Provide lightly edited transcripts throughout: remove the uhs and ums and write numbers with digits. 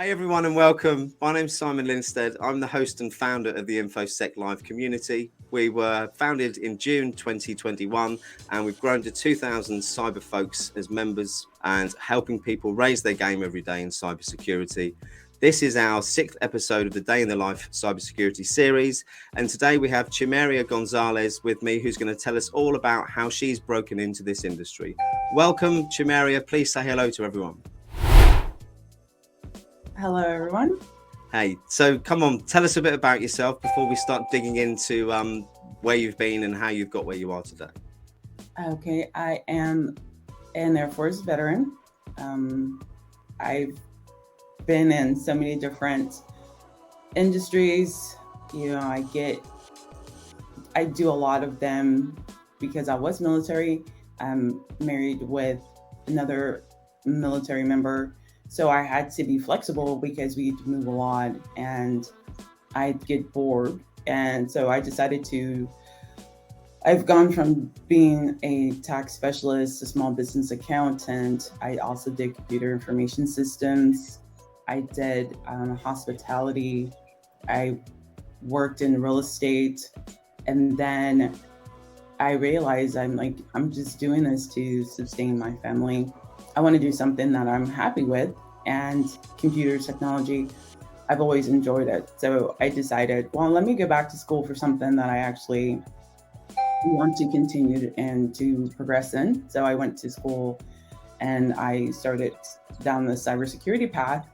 Hey everyone and welcome. My name's Simon Linstead. I'm the host and founder of the InfoSec Live community. We were founded in June 2021 and we've grown to 2,000 cyber folks as members and helping people raise their game every day in cybersecurity. This is our 6th episode of the Day in the Life cybersecurity series. And today we have Chimeria Gonzalez with me, who's going to tell us all about how she's broken into this industry. Welcome, Chimeria. Please say hello to everyone. Hello, everyone. Hey, so come on, tell us a bit about yourself before we start digging into where you've been and how you've got where you are today. Okay, I am an Air Force veteran. I've been in so many different industries. I do a lot of them because I was military. I'm married with another military member. So I had to be flexible because we had to move a lot and I'd get bored. And so I've gone from being a tax specialist, a small business accountant. I also did computer information systems. I did hospitality. I worked in real estate. And then I realized I'm just doing this to sustain my family. I want to do something that I'm happy with, and computer technology, I've always enjoyed it. So I decided, well, let me go back to school for something that I actually want to continue and to progress in. So I went to school and I started down the cybersecurity path.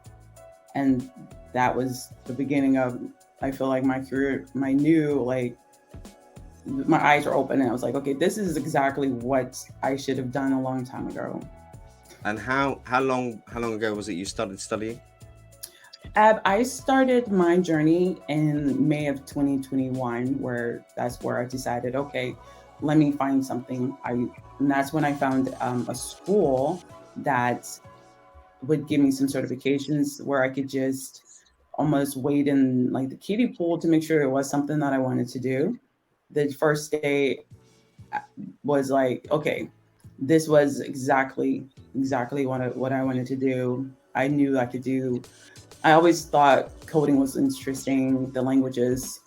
And that was the beginning of, I feel like my career, my eyes were open and I was like, okay, this is exactly what I should have done a long time ago. And how long ago was it you started studying? I started my journey in May of 2021, that's where I decided, okay, let me find something. And that's when I found a school that would give me some certifications where I could just almost wade in like the kiddie pool to make sure it was something that I wanted to do. The first day was like, okay, this was exactly what I wanted to do. I knew I could do. I always thought coding was interesting, the languages.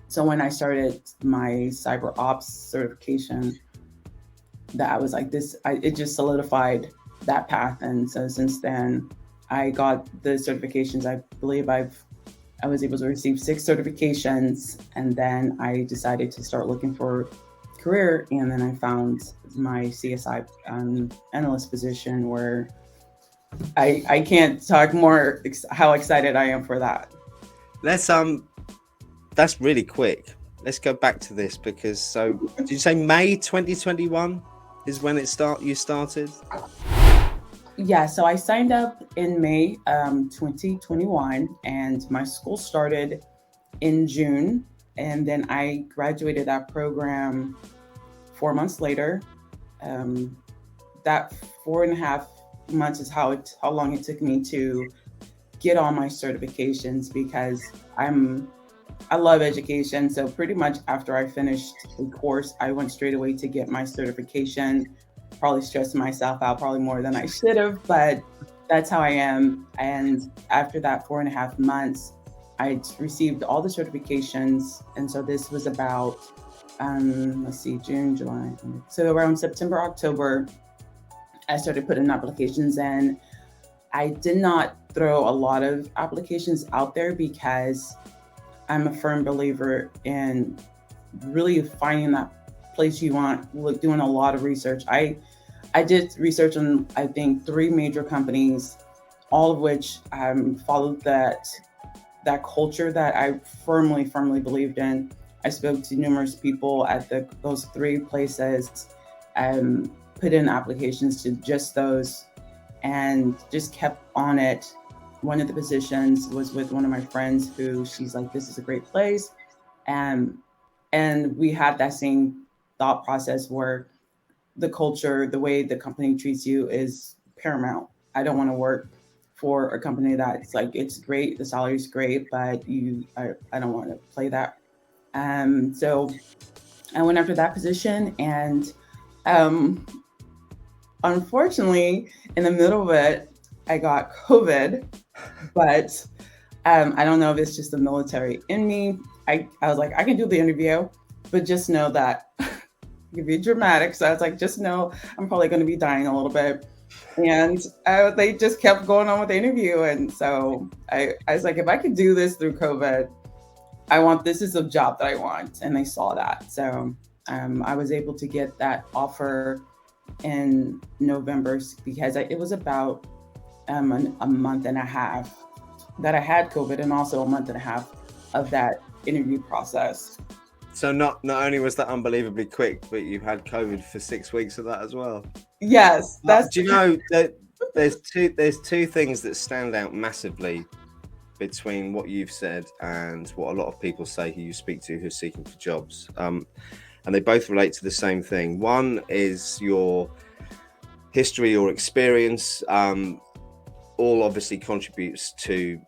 So when I started my cyber ops certification, that was like this. It just solidified that path, and so since then, I got the certifications. I believe I was able to receive 6 certifications, and then I decided to start looking for career, and then I found my CSI analyst position where I can't talk more how excited I am for that. That's really quick. Let's go back to this because did you say May 2021 is when you started? Yeah, so I signed up in May 2021 and my school started in June, and then I graduated that program 4 months later. That 4.5 months is how long it took me to get all my certifications, because I love education. So pretty much after I finished the course, I went straight away to get my certification. Probably stressed myself out probably more than I should have, but that's how I am. And after that 4.5 months, I received all the certifications. And so this was about June, July. So around September, October, I started putting applications in. I did not throw a lot of applications out there because I'm a firm believer in really finding that place you want, doing a lot of research. I did research on, I think, 3 major companies, all of which followed that culture that I firmly believed in. I spoke to numerous people at those 3 places, put in applications to just those, and just kept on it. One of the positions was with one of my friends who she's like, this is a great place. And we had that same thought process where the culture, the way the company treats you is paramount. I don't want to work for a company that's like, it's great, the salary's great, but I don't want to play that. So I went after that position, and unfortunately, in the middle of it, I got COVID, but I don't know if it's just the military in me. I was like, I can do the interview, but just know that you'd be dramatic. So I was like, just know I'm probably going to be dying a little bit. And they just kept going on with the interview. And so I was like, if I could do this through COVID, this is a job that I want. And they saw that. So I was able to get that offer in November because it was about a month and a half that I had COVID, and also a month and a half of that interview process. So not only was that unbelievably quick, but you had COVID for 6 weeks of that as well. Yes, that's. Do you know that there's two things that stand out massively between what you've said and what a lot of people say who you speak to who are seeking for jobs, and they both relate to the same thing. One is your history or experience. All obviously contributes to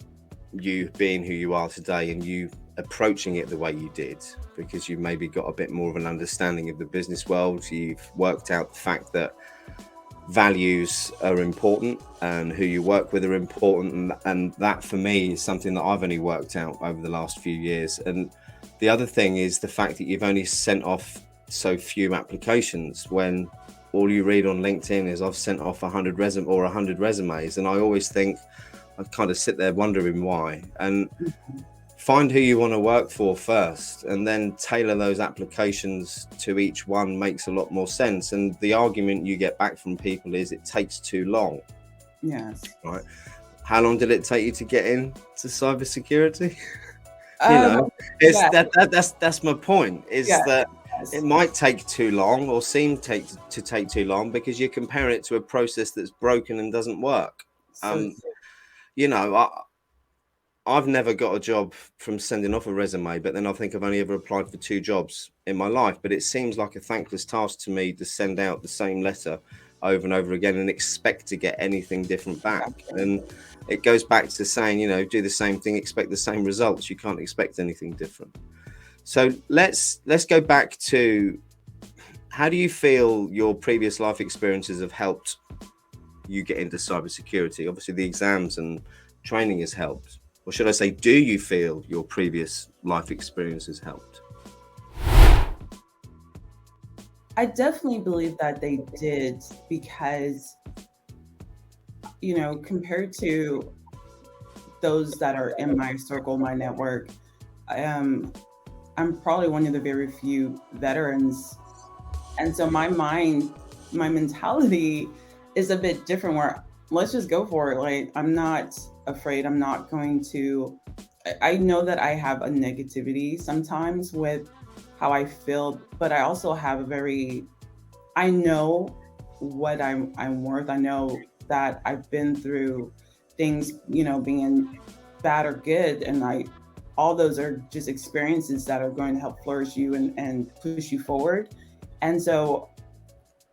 you being who you are today and you approaching it the way you did, because you maybe got a bit more of an understanding of the business world. You've worked out the fact that values are important and who you work with are important, and that for me is something that I've only worked out over the last few years. And the other thing is the fact that you've only sent off so few applications, when all you read on LinkedIn is I've sent off 100 resumes, and I always think, I kind of sit there wondering why. And find who you want to work for first, and then tailor those applications to each one makes a lot more sense. And the argument you get back from people is it takes too long. Yes. Right. How long did it take you to get into cybersecurity? That's my point. Is that it might take too long, or seem to take too long, because you're comparing it to a process that's broken and doesn't work. I've never got a job from sending off a resume, but then I think I've only ever applied for 2 jobs in my life. But it seems like a thankless task to me to send out the same letter over and over again and expect to get anything different back. And it goes back to saying, do the same thing, expect the same results. You can't expect anything different. So let's go back to, how do you feel your previous life experiences have helped you get into cybersecurity? Obviously, the exams and training has helped. Or should I say, do you feel your previous life experiences helped? I definitely believe that they did, because, compared to those that are in my circle, my network, I'm probably one of the very few veterans. And so my mentality is a bit different, where let's just go for it. Like, I'm not afraid. I'm not going to, I know that I have a negativity sometimes with how I feel, but I also have I know what I'm worth. I know that I've been through things, being bad or good. And all those are just experiences that are going to help flourish you and push you forward. And so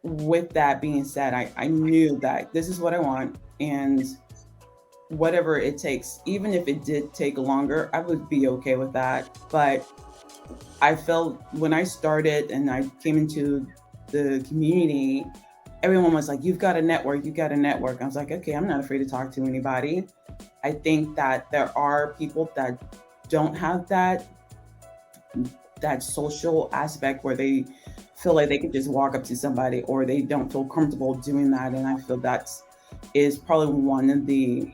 with that being said, I knew that this is what I want, and whatever it takes, even if it did take longer, I would be okay with that. But I felt when I started and I came into the community, everyone was like, you've got a network. I was like, okay, I'm not afraid to talk to anybody. I think that there are people that don't have that social aspect where they feel like they can just walk up to somebody, or they don't feel comfortable doing that. And I feel that is probably one of the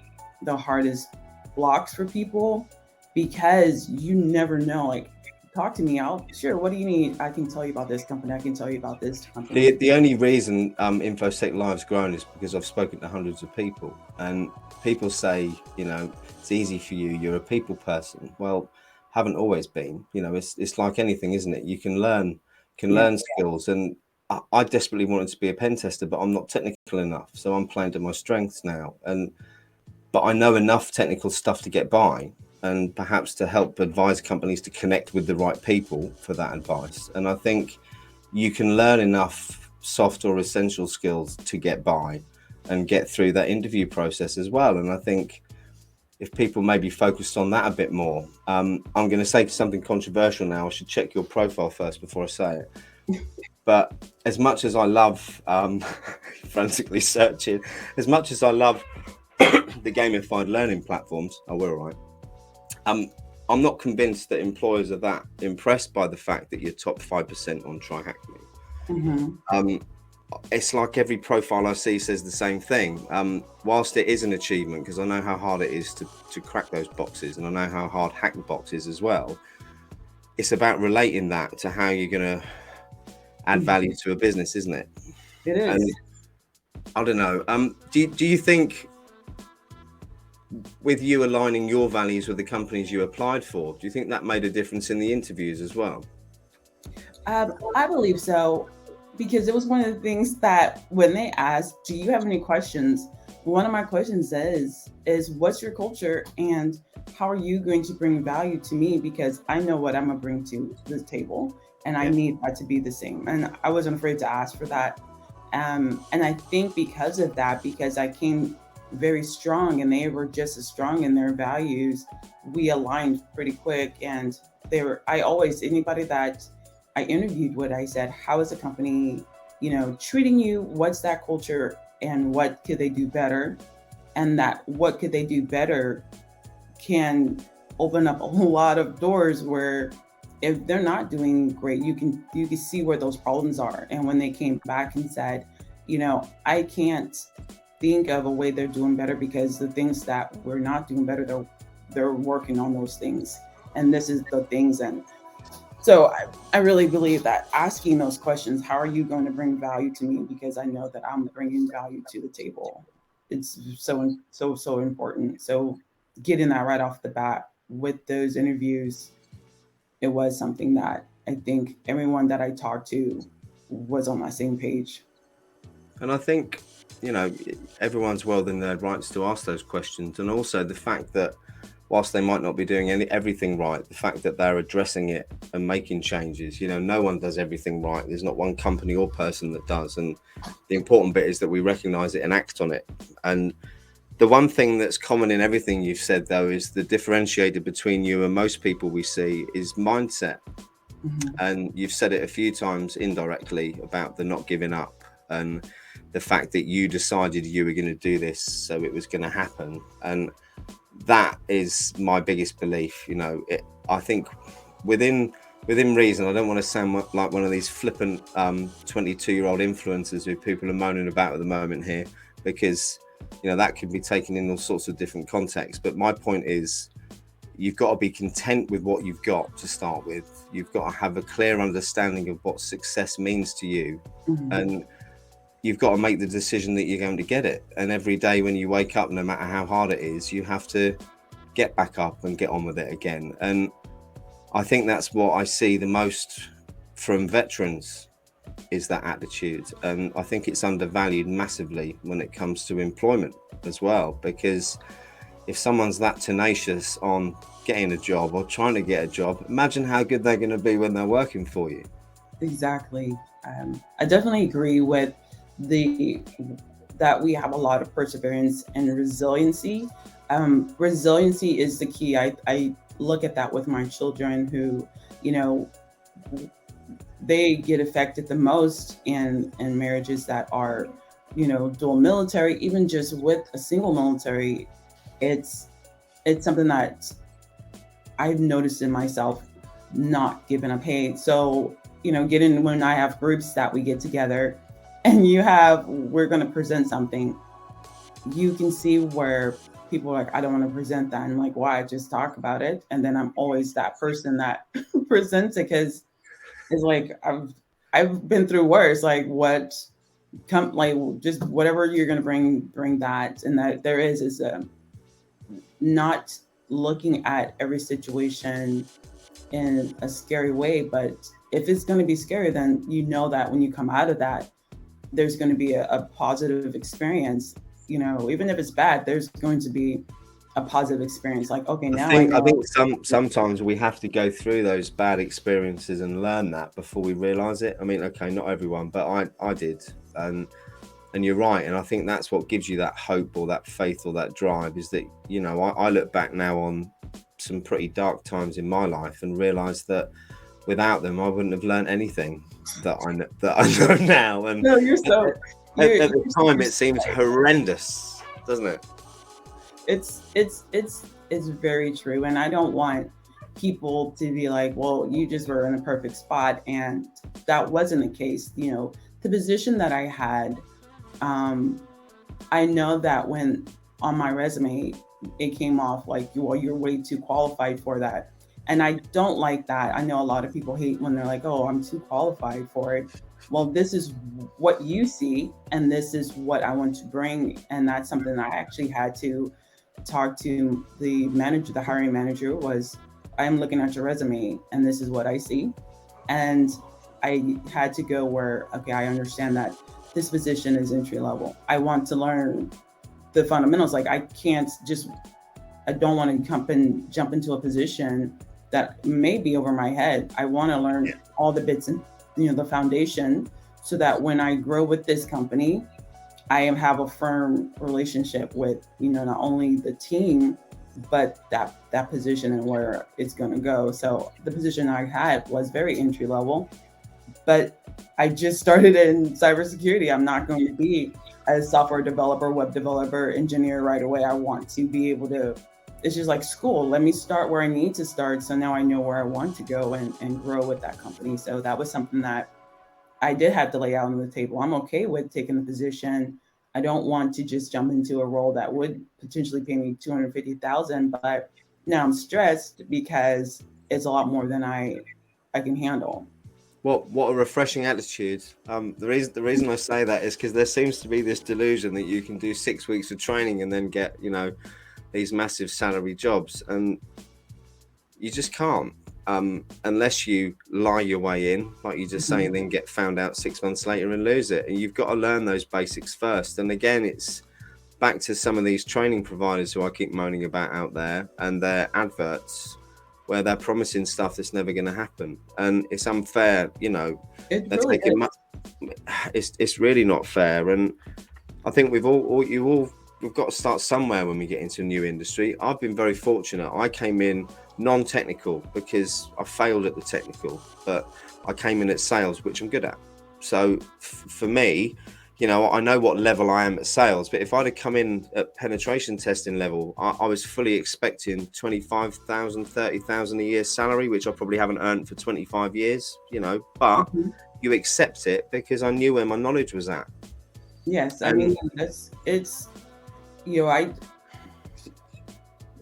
hardest blocks for people, because you never know. Like, talk to me. What do you need? I can tell you about this company. I can tell you about this company. The only reason InfoSec Live's grown is because I've spoken to hundreds of people, and people say, it's easy for you. You're a people person. Well, haven't always been. It's like anything, isn't it? You can learn skills, and I desperately wanted to be a pen tester, but I'm not technical enough. So I'm playing to my strengths now. But I know enough technical stuff to get by, and perhaps to help advise companies to connect with the right people for that advice. And I think you can learn enough soft or essential skills to get by and get through that interview process as well. And I think if people maybe focused on that a bit more, I'm going to say something controversial now. I should check your profile first before I say it. But as much as I love frantically searching, as much as I love the gamified learning platforms. Oh, we're all right. I'm not convinced that employers are that impressed by the fact that you're top 5% on Try Hack Me. Mm-hmm. It's like every profile I see says the same thing. Whilst it is an achievement, because I know how hard it is to crack those boxes, and I know how hard hack the box is as well, it's about relating that to how you're going to add value to a business, isn't it? It is. And I don't know. Do you think, with you aligning your values with the companies you applied for, do you think that made a difference in the interviews as well? I believe so, because it was one of the things that when they asked, "Do you have any questions?" One of my questions is what's your culture and how are you going to bring value to me? Because I know what I'm gonna bring to the table, and I Yeah. need that to be the same. And I wasn't afraid to ask for that. And I think because of that, because I came very strong and they were just as strong in their values, we aligned pretty quick. And I always, anybody that I interviewed with, I said, how is the company, treating you? What's that culture and what could they do better? And that what could they do better can open up a whole lot of doors where if they're not doing great, you can see where those problems are. And when they came back and said, I can't think of a way they're doing better because the things that we're not doing better, they're working on those things. And this is the things. And so I really believe that asking those questions, how are you going to bring value to me? Because I know that I'm bringing value to the table. It's so important. So getting that right off the bat with those interviews, it was something that I think everyone that I talked to was on my same page. And I think, everyone's well in their rights to ask those questions. And also the fact that whilst they might not be doing everything right, the fact that they're addressing it and making changes, no one does everything right. There's not one company or person that does. And the important bit is that we recognize it and act on it. And the one thing that's common in everything you've said, though, is the differentiator between you and most people we see is mindset. Mm-hmm. And you've said it a few times indirectly about the not giving up and the fact that you decided you were going to do this, so it was going to happen. And that is my biggest belief. I think within reason, I don't want to sound like one of these flippant 22-year-old influencers who people are moaning about at the moment here, because that could be taken in all sorts of different contexts. But my point is, you've got to be content with what you've got to start with. You've got to have a clear understanding of what success means to you. Mm-hmm. And you've got to make the decision that you're going to get it. And every day when you wake up, no matter how hard it is, you have to get back up and get on with it again. And I think that's what I see the most from veterans, is that attitude. And I think it's undervalued massively when it comes to employment as well, because if someone's that tenacious on getting a job or trying to get a job, imagine how good they're going to be when they're working for you. Exactly. I definitely agree with that we have a lot of perseverance and resiliency. Resiliency is the key. I look at that with my children who, they get affected the most in marriages that are, dual military. Even just with a single military, it's something that I've noticed in myself, not giving up. Hey, so when I have groups that we get together and we're going to present something, you can see where people are like, I don't want to present that. And I'm like, why? Just talk about it. And then I'm always that person that presents it, because it's like I've been through worse. Like just whatever you're going to bring that. And that there is not looking at every situation in a scary way, but if it's going to be scary, then that when you come out of that, there's going to be a positive experience. Even if it's bad, there's going to be a positive experience. Like, okay, now I think sometimes we have to go through those bad experiences and learn that before we realize it. I mean, okay, not everyone, but I did. And you're right. And I think that's what gives you that hope or that faith or that drive, is that, I look back now on some pretty dark times in my life and realize that without them, I wouldn't have learned anything that I know now. And no, at the time, it seems horrendous, doesn't it? It's very true, and I don't want people to be like, well, you just were in a perfect spot, and that wasn't the case. The position that I had, um, I know that when on my resume it came off like you're way too qualified for that. And I don't like that. I know a lot of people hate when they're like, "Oh, I'm too qualified for it." Well, this is what you see and this is what I want to bring, and that's something that I actually had to talk to the manager, the hiring manager was, "I'm looking at your resume and this is what I see." And I had to go where, okay, I understand that this position is entry level. I want to learn the fundamentals. Like I can't just, I don't want to jump into a position that may be over my head. I want to learn all the bits and the foundation, so that when I grow with this company, have a firm relationship with not only the team, but that position and where it's going to go. So the position I had was very entry level, but I just started in cybersecurity. I'm not going to be a software developer, web developer, engineer right away. I want to be able to, it's just like school. Let me start where I need to start. So now I know where I want to go and grow with that company. So that was something that I did have to lay out on the table. I'm okay with taking the position. I don't want to just jump into a role that would potentially pay me 250,000, but now I'm stressed because it's a lot more than I can handle. What a refreshing attitude. The reason I say that is because there seems to be this delusion that you can do 6 weeks of training and then get these massive salary jobs, and you just can't, unless you lie your way in, like you just say, and then get found out 6 months later and lose it. And you've got to learn those basics first. And again, it's back to some of these training providers who I keep moaning about out there and their adverts, where they're promising stuff that's never going to happen, and it's unfair. It They're really taking is. it's really not fair. And I think we've got to start somewhere when we get into a new industry. I've been very fortunate. I came in non-technical because I failed at the technical, but I came in at sales, which I'm good at. So for me, I know what level I am at sales, but if I'd have come in at penetration testing level, I was fully expecting 25,000, 30,000 a year salary, which I probably haven't earned for 25 years, but Mhm. you accept it because I knew where my knowledge was at. Yes, I And mean it's I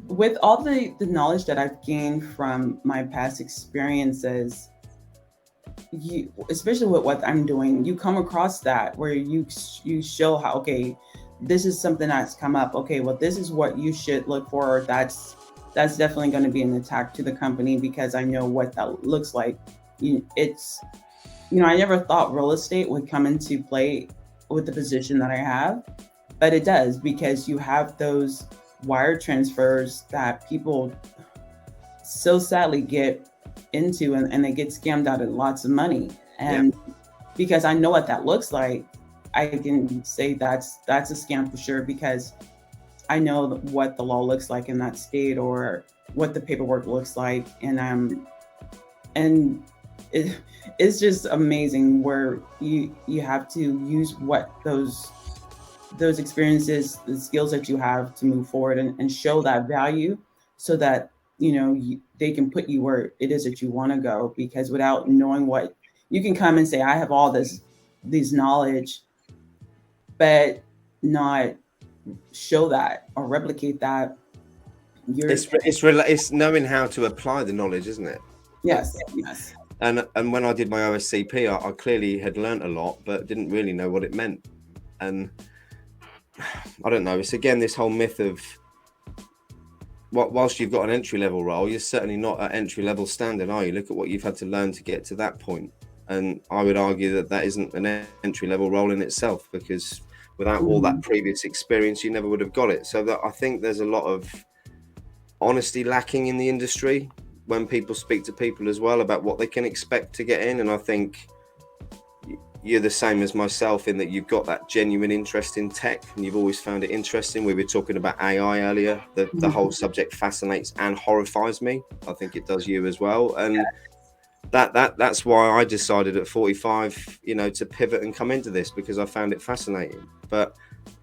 with all the knowledge that I've gained from my past experiences, especially with what I'm doing, you come across that where you show how, okay, this is something that's come up. Okay, well, this is what you should look for. That's definitely going to be an attack to the company because I know what that looks like. It's I never thought real estate would come into play with the position that I have, but it does because you have those wire transfers that people so sadly get into, and they get scammed out of lots of money. yeah, And because I know what that looks like, I can say that's a scam for sure because I know what the law looks like in that state or what the paperwork looks like, and it, it's just amazing where you have to use what those experiences, the skills that you have to move forward and show that value so that they can put you where it is that you want to go. Because without knowing what, you can come and say I have all these knowledge, but not show that or replicate that. You're it's knowing how to apply the knowledge, isn't it? Yes, yes. And when I did my OSCP, I clearly had learnt a lot, but didn't really know what it meant. And I don't know. It's again this whole myth of whilst you've got an entry level role, you're certainly not at entry level standard, are you? Look at what you've had to learn to get to that point. And I would argue that that isn't an entry level role in itself, because without all that previous experience, you never would have got it. So that I think there's a lot of honesty lacking in the industry when people speak to people as well about what they can expect to get in. And I think you're the same as myself in that you've got that genuine interest in tech and you've always found it interesting. We were talking about AI earlier. The whole subject fascinates and horrifies me. I think it does you as well. And that's why I decided at 45, to pivot and come into this, because I found it fascinating. But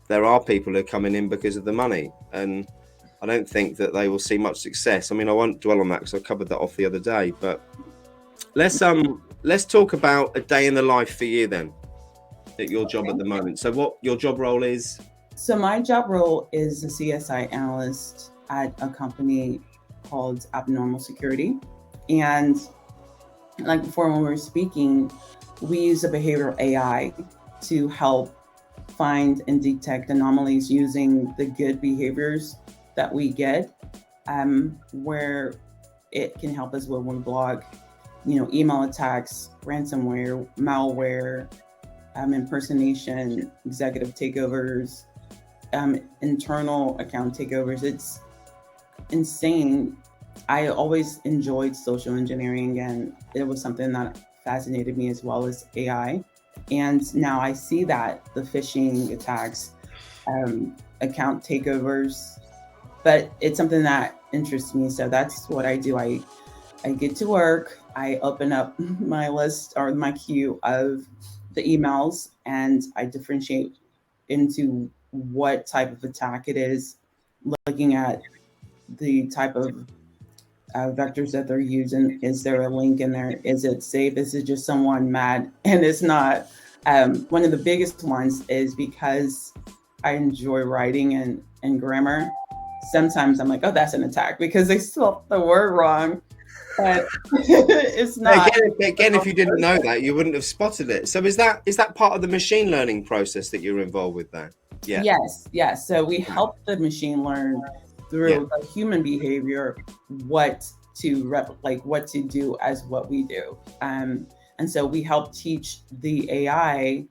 there are people who are coming in because of the money, and I don't think that they will see much success. I mean, I won't dwell on that because I covered that off the other day. But let's talk about a day in the life for you then, at your job at the moment. So what your job role is? So my job role is a CSI analyst at a company called Abnormal Security. And like before when we were speaking, we use a behavioral AI to help find and detect anomalies using the good behaviors that we get, where it can help us when we blog, email attacks, ransomware, malware, impersonation, executive takeovers, internal account takeovers. It's insane. I always enjoyed social engineering, and it was something that fascinated me as well as AI. And now I see that the phishing attacks, account takeovers, but it's something that interests me. So that's what I do. I get to work, I open up my list or my queue of the emails, and I differentiate into what type of attack it is, looking at the type of vectors that they're using. Is there a link in there? Is it safe? Is it just someone mad and it's not? One of the biggest ones is because I enjoy writing and grammar. Sometimes I'm like, oh, that's an attack because they spelled the word wrong, but it's not. Again, if you didn't know that, you wouldn't have spotted it. So is that part of the machine learning process that you're involved with there? Yeah. Yes. So we help the machine learn through the human behavior what to what to do as what we do. And so we help teach the AI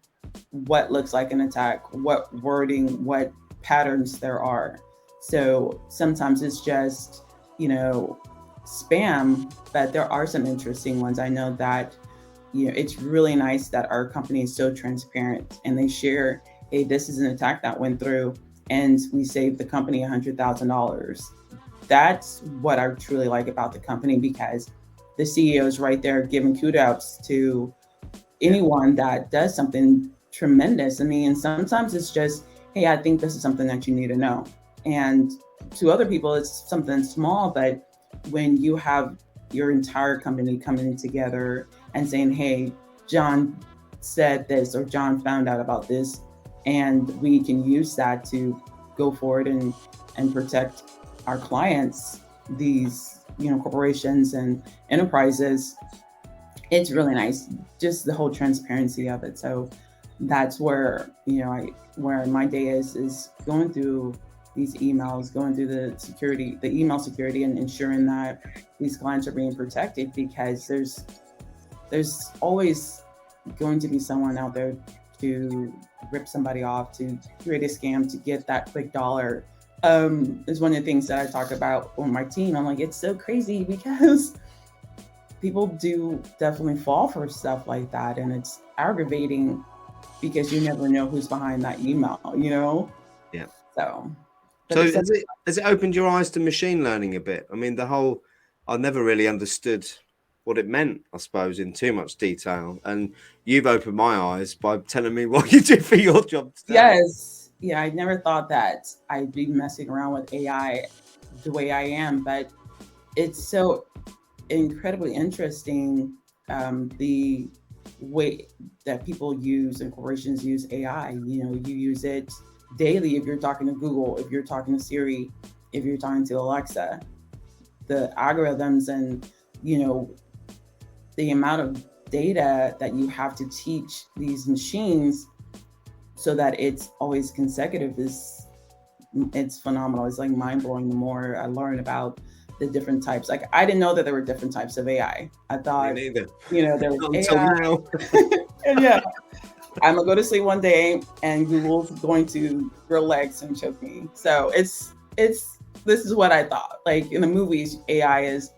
what looks like an attack, what wording, what patterns there are. So sometimes it's just, spam, but there are some interesting ones. I know that, it's really nice that our company is so transparent and they share, hey, this is an attack that went through and we saved the company $100,000. That's what I truly like about the company, because the CEO is right there giving kudos to anyone that does something tremendous. I mean, sometimes it's just, hey, I think this is something that you need to know. And to other people, it's something small, but when you have your entire company coming together and saying, hey, John said this, or John found out about this, and we can use that to go forward and protect our clients, these corporations and enterprises. It's really nice, just the whole transparency of it. So that's where where my day is going through these emails, going through the email security, and ensuring that these clients are being protected, because there's always going to be someone out there to rip somebody off, to create a scam, to get that quick dollar. Is one of the things that I talk about on my team. I'm like, it's so crazy because people do definitely fall for stuff like that, and it's aggravating because you never know who's behind that email, Yeah. So has it opened your eyes to machine learning a bit? I mean, I never really understood what it meant, I suppose, in too much detail. And you've opened my eyes by telling me what you do for your job today. Yes. Yeah, I never thought that I'd be messing around with AI the way I am, but it's so incredibly interesting, the way that people use and corporations use AI. You use it daily if you're talking to Google, if you're talking to Siri, if you're talking to Alexa. The algorithms and the amount of data that you have to teach these machines so that it's always consecutive it's phenomenal. It's like mind-blowing. The more I learn about the different types, like I didn't know that there were different types of AI. I thought, Me neither. There was AI. And yeah, I'm gonna go to sleep one day and Google's going to grow legs and choke me. So it's this is what I thought. Like in the movies, AI is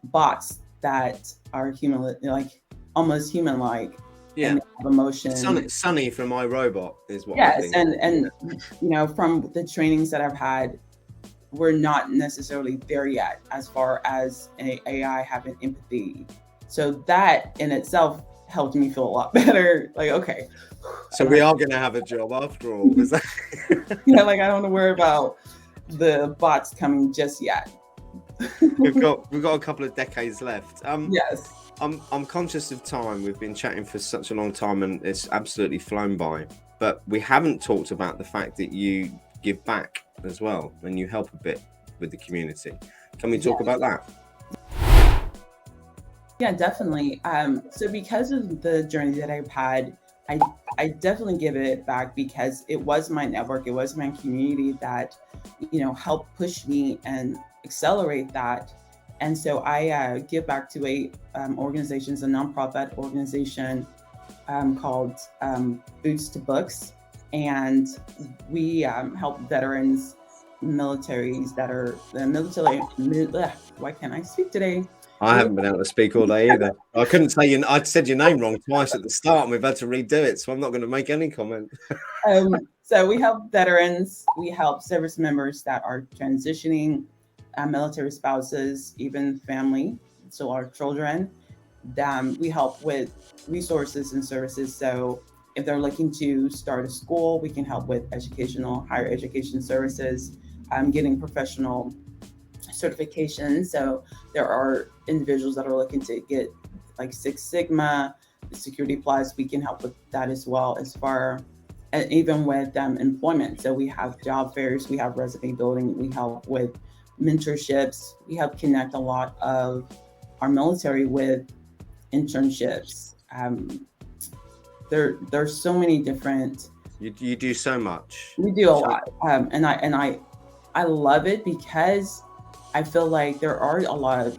bots that are human, like almost human-like. Yeah. And have emotion. Sunny from iRobot is what. Yes, and from the trainings that I've had, we're not necessarily there yet as far as AI having empathy. So that in itself helped me feel a lot better. Like, okay. So we are going to have a job after all. Is that... like I don't have to worry about the bots coming just yet. we've got a couple of decades left. Yes. I'm conscious of time. We've been chatting for such a long time and it's absolutely flown by. But we haven't talked about the fact that you give back as well and you help a bit with the community. Can we talk about that? Yeah, definitely. So because of the journey that I've had, I definitely give it back because it was my network, it was my community that, helped push me and accelerate that. And so I give back to a organization, it's a nonprofit organization called Boots to Books, and we help veterans, militaries that are the military. Why can't I speak today? I haven't been able to speak all day either. I couldn't say I'd said your name wrong twice at the start, and we've had to redo it, so I'm not going to make any comment. So we help veterans, we help service members that are transitioning, military spouses, even family, so our children. We help with resources and services. So if they're looking to start a school, we can help with higher education services, getting professional certifications. So there are individuals that are looking to get like Six Sigma, Security Plus. We can help with that as well, as far and even with employment. So we have job fairs, we have resume building, we help with mentorships, we help connect a lot of our military with internships. There's so many different. You do so much. We do a lot, and I love it because I feel like there are a lot of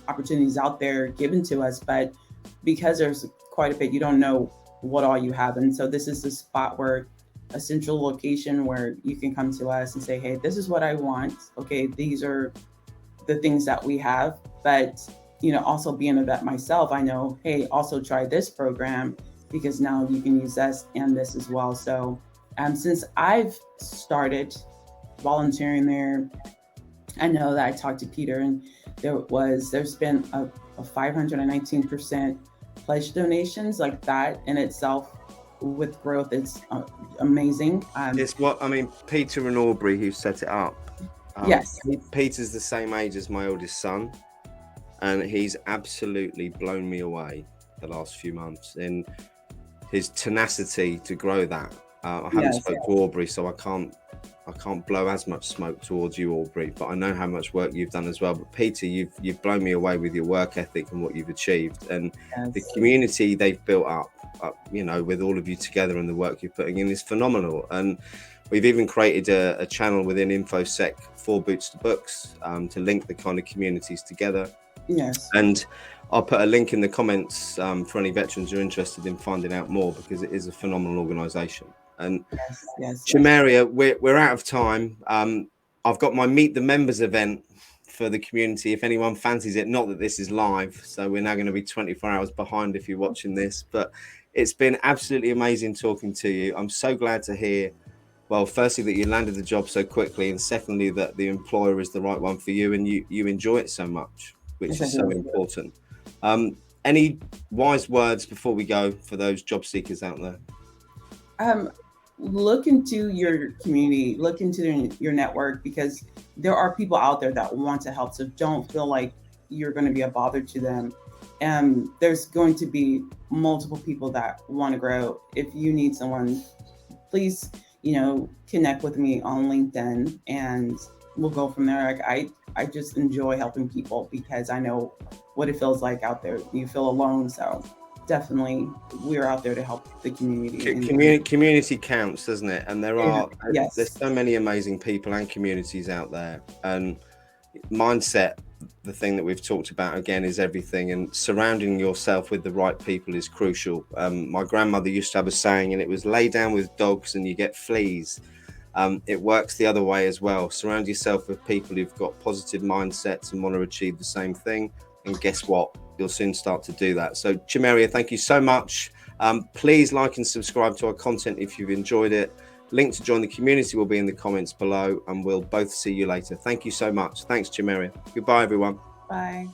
opportunities out there given to us, but because there's quite a bit, you don't know what all you have. And so this is the spot where a central location where you can come to us and say, hey, this is what I want. Okay, these are the things that we have. But, also being a vet myself, I know, hey, also try this program because now you can use this and this as well. So since I've started volunteering there, I know that I talked to Peter and there's been a 519% pledge donations. Like that in itself with growth, it's amazing. It's Peter and Aubrey who set it up. Yes. Peter's the same age as my oldest son, and he's absolutely blown me away the last few months in his tenacity to grow that. I haven't spoken to Aubrey, so I can't blow as much smoke towards you, Aubrey, but I know how much work you've done as well. But Peter, you've blown me away with your work ethic and what you've achieved, and the community they've built up, with all of you together and the work you're putting in is phenomenal. And we've even created a channel within InfoSec for Boots to Books to link the kind of communities together. Yes. And I'll put a link in the comments for any veterans who are interested in finding out more, because it is a phenomenal organisation. And Chimeria, we're out of time. I've got my Meet the Members event for the community if anyone fancies it. Not that this is live, so we're now going to be 24 hours behind if you're watching this, but it's been absolutely amazing talking to you. I'm so glad to hear, well, firstly, that you landed the job so quickly, and secondly, that the employer is the right one for you and you enjoy it so much, which is so important. Any wise words before we go for those job seekers out there? Look into your community, look into your network, because there are people out there that want to help. So don't feel like you're going to be a bother to them. And there's going to be multiple people that want to grow. If you need someone, please, connect with me on LinkedIn and we'll go from there. Like I just enjoy helping people because I know what it feels like out there. You feel alone. So definitely we're out there to help the community. Community counts, doesn't it? And there's so many amazing people and communities out there, and mindset, the thing that we've talked about again, is everything, and surrounding yourself with the right people is crucial. My grandmother used to have a saying, and it was lay down with dogs and you get fleas. It works the other way as well. Surround yourself with people who've got positive mindsets and want to achieve the same thing, and guess what? You'll soon start to do that. So Chimeria, thank you so much. Please like and subscribe to our content if you've enjoyed it. Link to join the community will be in the comments below, and we'll both see you later. Thank you so much. Thanks, Chimeria. Goodbye, everyone. Bye.